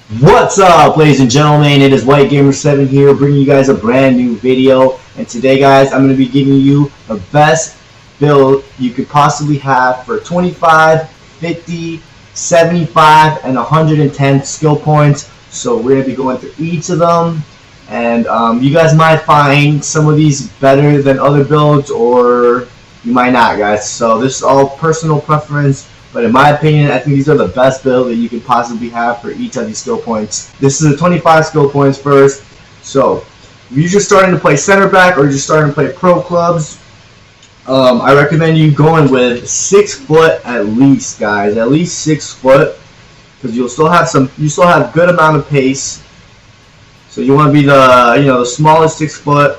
What's up, ladies and gentlemen? It is White Gamer 7 here, bringing you guys a brand new video. And today, guys, I'm going to be giving you the best build you could possibly have for 25, 50, 75, and 110 skill points. So we're going to be going through each of them. And you guys might find some of these better than other builds, or you might not, guys. So this is all personal preference. But in my opinion, I think these are the best build that you could possibly have for each of these skill points. This is a 25 skill points first. So if you're just starting to play center back or you're just starting to play pro clubs, I recommend you going with 6 foot at least, guys. At least 6 foot, because you still have good amount of pace. So you want to be the smallest 6 foot.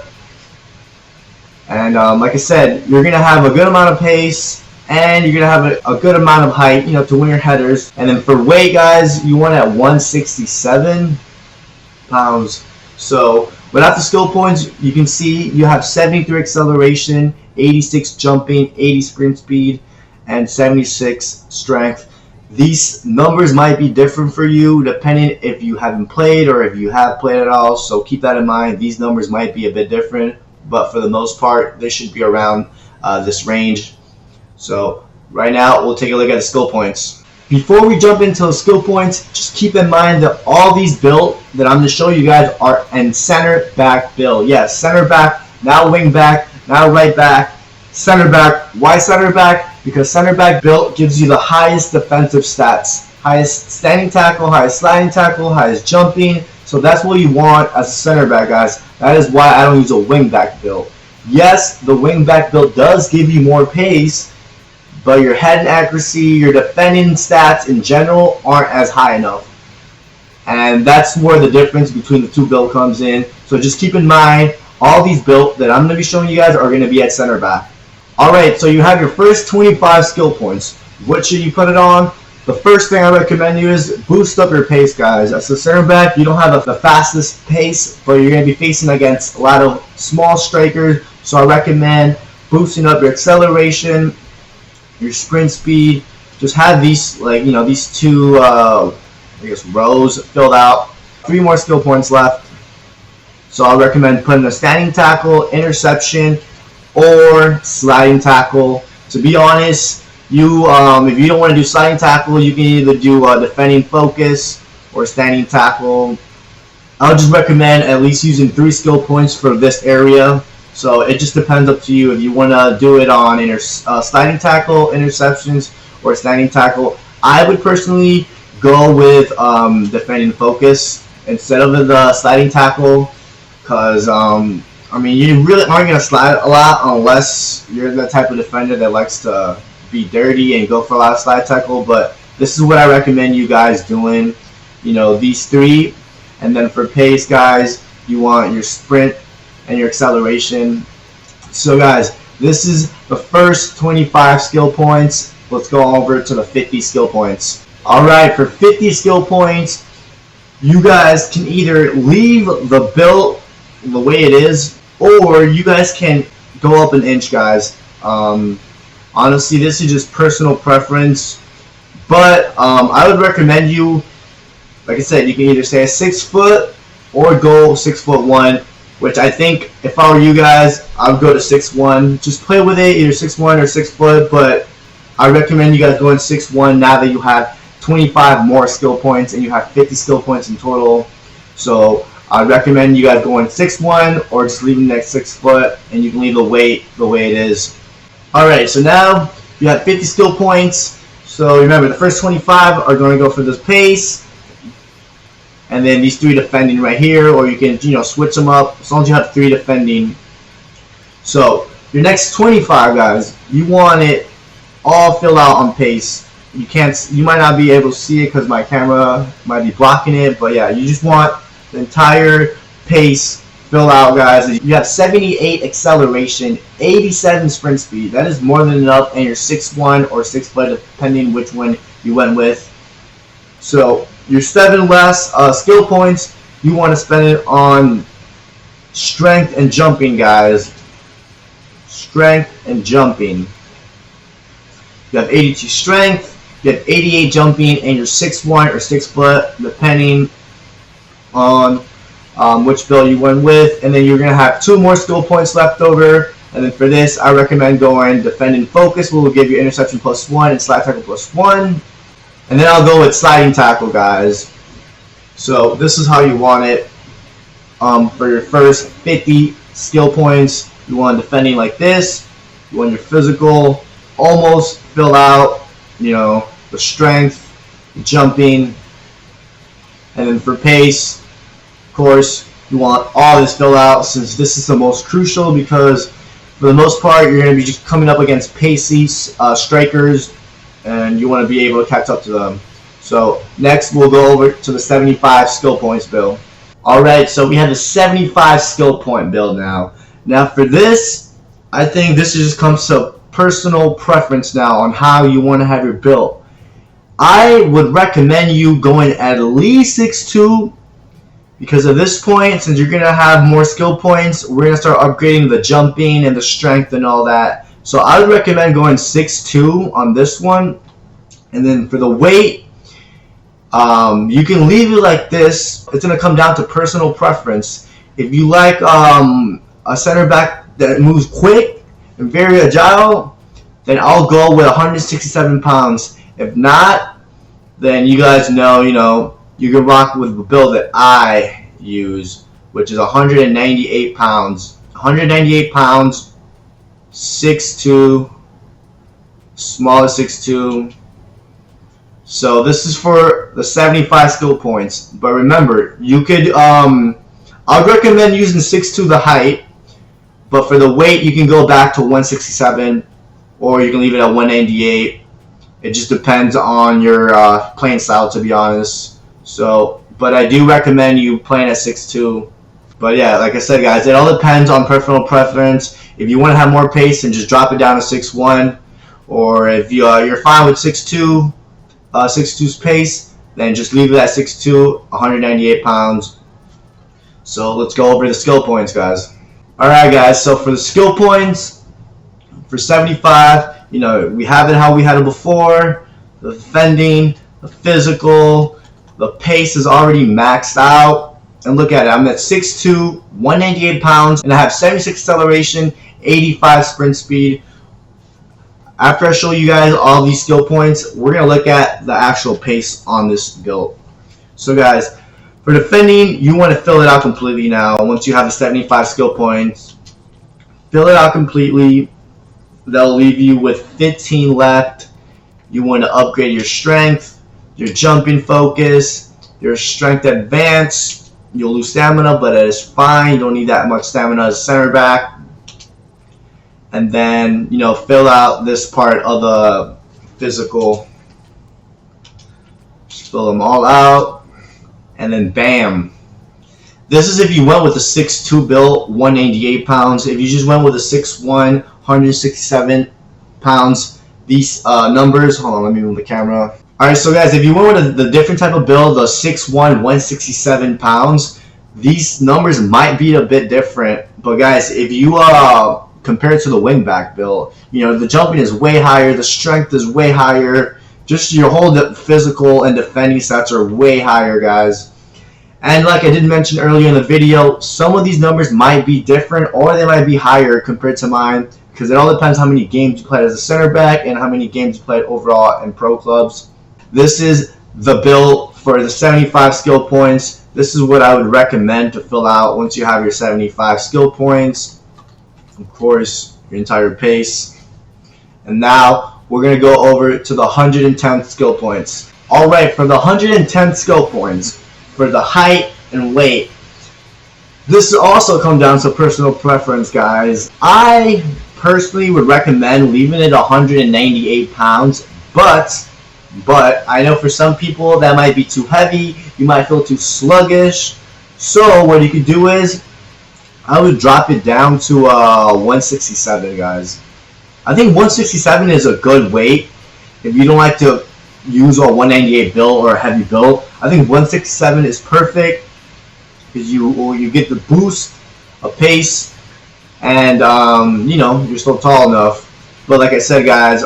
And like I said, you're gonna have a good amount of pace. And you're going to have a good amount of height, to win your headers. And then for weight, guys, you want it at 167 pounds. So without the skill points, you can see you have 73 acceleration, 86 jumping, 80 sprint speed, and 76 strength. These numbers might be different for you depending if you haven't played or if you have played at all. So keep that in mind. These numbers might be a bit different, but for the most part, they should be around this range. So right now, we'll take a look at the skill points. Before we jump into the skill points, just keep in mind that all these builds that I'm going to show you guys are in center back build. Yes, center back, now wing back, now right back, center back. Why center back? Because center back build gives you the highest defensive stats. Highest standing tackle, highest sliding tackle, highest jumping. So that's what you want as a center back, guys. That is why I don't use a wing back build. Yes, the wing back build does give you more pace, but your head and accuracy, your defending stats in general aren't as high enough. And that's where the difference between the two builds comes in. So just keep in mind, all these builds that I'm going to be showing you guys are going to be at center back. Alright, so you have your first 25 skill points. What should you put it on? The first thing I recommend you is boost up your pace, guys. As a center back, you don't have the fastest pace, but you're going to be facing against a lot of small strikers. So I recommend boosting up your acceleration, your sprint speed. Just have these these two rows filled out. 3 more skill points left. So I recommend putting a standing tackle, interception, or sliding tackle. To be honest, you if you don't want to do sliding tackle, you can either do defending focus or standing tackle. I'll just recommend at least using 3 skill points for this area. So it just depends up to you if you want to do it on sliding tackle, interceptions, or standing tackle. I would personally go with defending focus instead of the sliding tackle, because you really aren't going to slide a lot unless you're the type of defender that likes to be dirty and go for a lot of slide tackle. But this is what I recommend you guys doing. These 3, and then for pace, guys, you want your sprint and your acceleration. So guys, this is the first 25 skill points. Let's go over to the 50 skill points. Alright, for 50 skill points, you guys can either leave the build the way it is, or you guys can go up an inch, guys. Honestly, this is just personal preference, but I would recommend you, like I said, you can either stay at 6 foot or go 6'1", which I think if I were you guys, I would go to 6'1". Just play with it, either 6'1" or 6 foot, but I recommend you guys going 6'1" now that you have 25 more skill points and you have 50 skill points in total. So I recommend you guys going 6'1" or just leaving it at 6 foot, and you can leave the weight the way it is. Alright, so now you have 50 skill points. So remember, the first 25 are going to go for this pace, and then these 3 defending right here, or you can switch them up as long as you have 3 defending. So your next 25, guys, you want it all filled out on pace. You might not be able to see it because my camera might be blocking it, but yeah, you just want the entire pace filled out, guys. You have 78 acceleration, 87 sprint speed. That is more than enough, and you're 6'1" or 6 foot, depending which one you went with. So your 7 less skill points, you want to spend it on strength and jumping, guys. Strength and jumping. You have 82 strength, You have 88 jumping, and you're 6'1" or 6 foot, depending on which build you went with. And then you're going to have 2 more skill points left over. And then for this, I recommend going defend and focus, which will give you interception +1 and slide tackle +1. And then I'll go with sliding tackle, guys. So this is how you want it. For your first 50 skill points, you want defending like this. You want your physical almost fill out, you know, the strength, jumping, and then for pace, of course, you want all this fill out, since this is the most crucial, because for the most part, you're going to be just coming up against pacey strikers, and you want to be able to catch up to them. So next, we'll go over to the 75 skill points build. Alright, so we have the 75 skill point build now. Now for this, I think this just comes to personal preference now on how you want to have your build. I would recommend you going at least 6'2", because at this point, since you're going to have more skill points, we're going to start upgrading the jumping and the strength and all that. So I would recommend going 6'2" on this one. And then for the weight, you can leave it like this. It's going to come down to personal preference. If you like a center back that moves quick and very agile, then I'll go with 167 pounds. If not, then you guys know, you can rock with the build that I use, which is 198 pounds. 198 pounds, 6'2", smallest 6'2". So this is for the 75 skill points. But remember, you could, I'd recommend using 6'2", the height. But for the weight, you can go back to 167, or you can leave it at 198. It just depends on your playing style, to be honest. So, but I do recommend you playing at 6'2". But yeah, like I said, guys, it all depends on personal preference. If you want to have more pace, then just drop it down to 6'1". Or if you're fine with 6'2", 6'2's pace, then just leave it at 6'2", 198 pounds. So let's go over the skill points, guys. Alright, guys, so for the skill points, for 75, we have it how we had it before. The defending, the physical, the pace is already maxed out. And look at it, I'm at 6'2", 198 pounds, and I have 76 acceleration, 85 sprint speed. After I show you guys all these skill points, we're going to look at the actual pace on this build. So guys, for defending, you want to fill it out completely now. Once you have the 75 skill points, fill it out completely. That'll leave you with 15 left. You want to upgrade your strength, your jumping focus, your strength advance. You'll lose stamina, but it is fine. You don't need that much stamina as a center back. And then, fill out this part of the physical. Just fill them all out. And then bam. This is if you went with a 6'2 build, 198 pounds. If you just went with a 6'1, 167 pounds, these numbers, hold on, let me move the camera. Alright, so guys, if you went with the different type of build, the 6'1", 167 pounds, these numbers might be a bit different. But guys, if you compare it to the wingback build, the jumping is way higher, the strength is way higher, just your whole physical and defending stats are way higher, guys. And like I did mention earlier in the video, some of these numbers might be different, or they might be higher compared to mine, because it all depends how many games you played as a center back and how many games you played overall in pro clubs. This is the build for the 75 skill points. This is what I would recommend to fill out once you have your 75 skill points. Of course, your entire pace. And now we're going to go over to the 110th skill points. Alright, for the 110th skill points, for the height and weight, this also comes down to personal preference, guys. I personally would recommend leaving it 198 pounds, but I know for some people that might be too heavy, you might feel too sluggish. So what you could do is, I would drop it down to 167, guys. I think 167 is a good weight. If you don't like to use a 198 build or a heavy build, I think 167 is perfect, because you get the boost of pace, and you're still tall enough. But like I said, guys,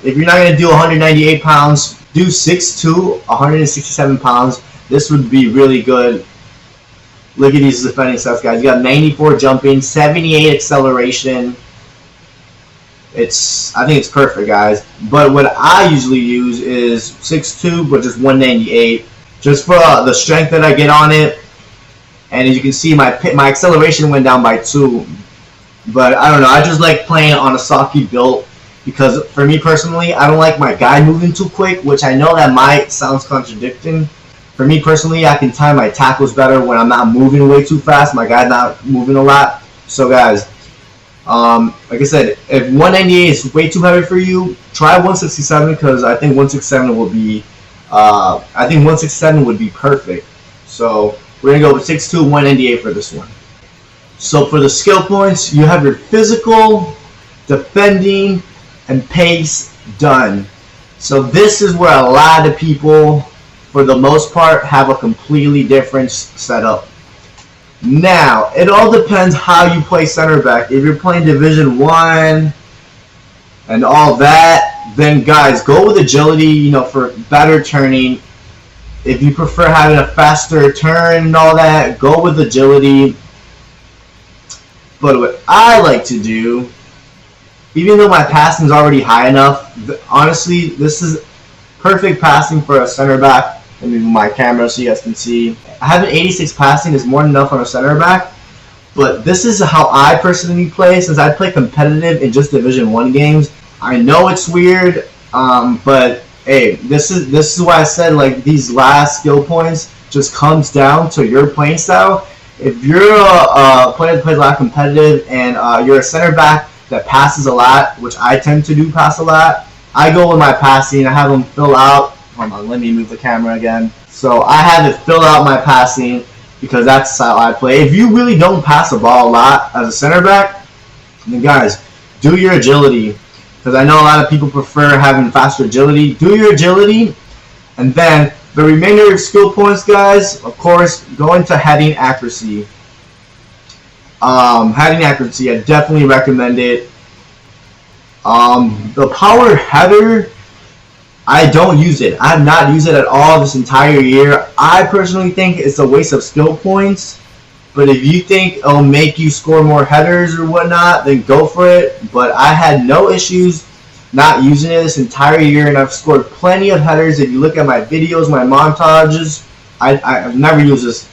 if you're not going to do 198 pounds, do 6'2", 167 pounds. This would be really good. Look at these defending stats, guys. You got 94 jumping, 78 acceleration. I think it's perfect, guys. But what I usually use is 6'2", but just 198, just for the strength that I get on it. And as you can see, my acceleration went down by 2. But I don't know. I just like playing on a softy build because for me personally, I don't like my guy moving too quick, which I know that might sound contradicting. For me personally, I can time my tackles better when I'm not moving way too fast. My guy's not moving a lot. So guys, like I said, if 198 is way too heavy for you, try 167 because I think 167 will be, I think 167 would be perfect. So we're gonna go with 6'2", 198 for this one. So for the skill points, you have your physical, defending, and pace done. So this is where a lot of people, for the most part, have a completely different setup. Now, it all depends how you play center back. If you're playing Division 1 and all that, then guys, go with agility, you know, for better turning. If you prefer having a faster turn and all that, go with agility. But what I like to do, even though my passing is already high enough, honestly, this is perfect passing for a center back. Let me move my camera so you guys can see. I have an 86 passing is more than enough on a center back, but this is how I personally play since I play competitive in just Division 1 games. I know it's weird, but hey, this is why I said like these last skill points just comes down to your playing style. If you're a player that plays a lot competitive and you're a center back that passes a lot, which I tend to do pass a lot, I go with my passing. I have them fill out. Hold on, let me move the camera again. So I have it fill out my passing because that's how I play. If you really don't pass the ball a lot as a center back, then guys, do your agility. Because I know a lot of people prefer having faster agility. Do your agility, and then the remainder of skill points, guys, of course, go into heading accuracy. Heading accuracy, I definitely recommend it. The power header, I don't use it. I have not used it at all this entire year. I personally think it's a waste of skill points. But if you think it'll make you score more headers or whatnot, then go for it. But I had no issues not using it this entire year, and I've scored plenty of headers. If you look at my videos, my montages, I've never used this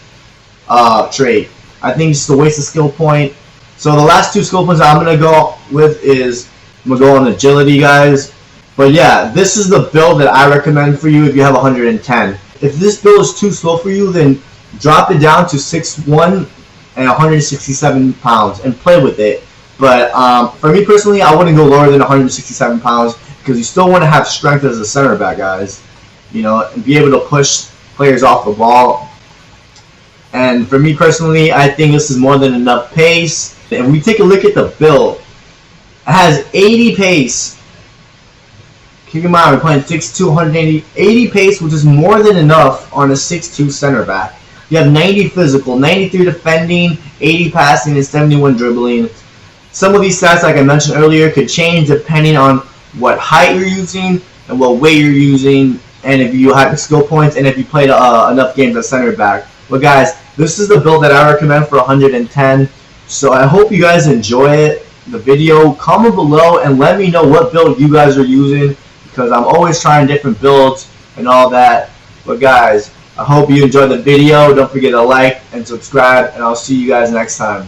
trait. I think it's just a waste of skill point. So the last 2 skill points I'm going to go with is, I'm going to go on agility, guys. But yeah, this is the build that I recommend for you if you have 110. If this build is too slow for you, then drop it down to 6'1" and 167 pounds and play with it. But for me personally, I wouldn't go lower than 167 pounds because you still want to have strength as a center back, guys. You know, and be able to push players off the ball. And for me personally, I think this is more than enough pace. And we take a look at the build. It has 80 pace. Keep in mind, we're playing 6'2", 180 pace, which is more than enough on a 6'2" center back. You have 90 physical, 93 defending, 80 passing, and 71 dribbling. Some of these stats, like I mentioned earlier, could change depending on what height you're using and what weight you're using, and if you have skill points, and if you played enough games at center back. But guys, this is the build that I recommend for 110. So I hope you guys enjoy it. The video, comment below and let me know what build you guys are using, because I'm always trying different builds and all that. But guys, I hope you enjoyed the video. Don't forget to like and subscribe, and I'll see you guys next time.